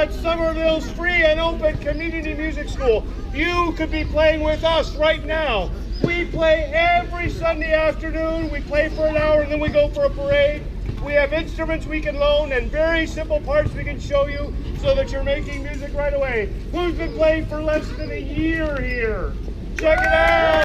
That's Somerville's free and open community music school. You could be playing with us right now. We play every Sunday afternoon. We play for an hour and then we go for a parade. We have instruments we can loan and very simple parts we can show you so that you're making music right away. Who's been playing for less than a year here? Check it out.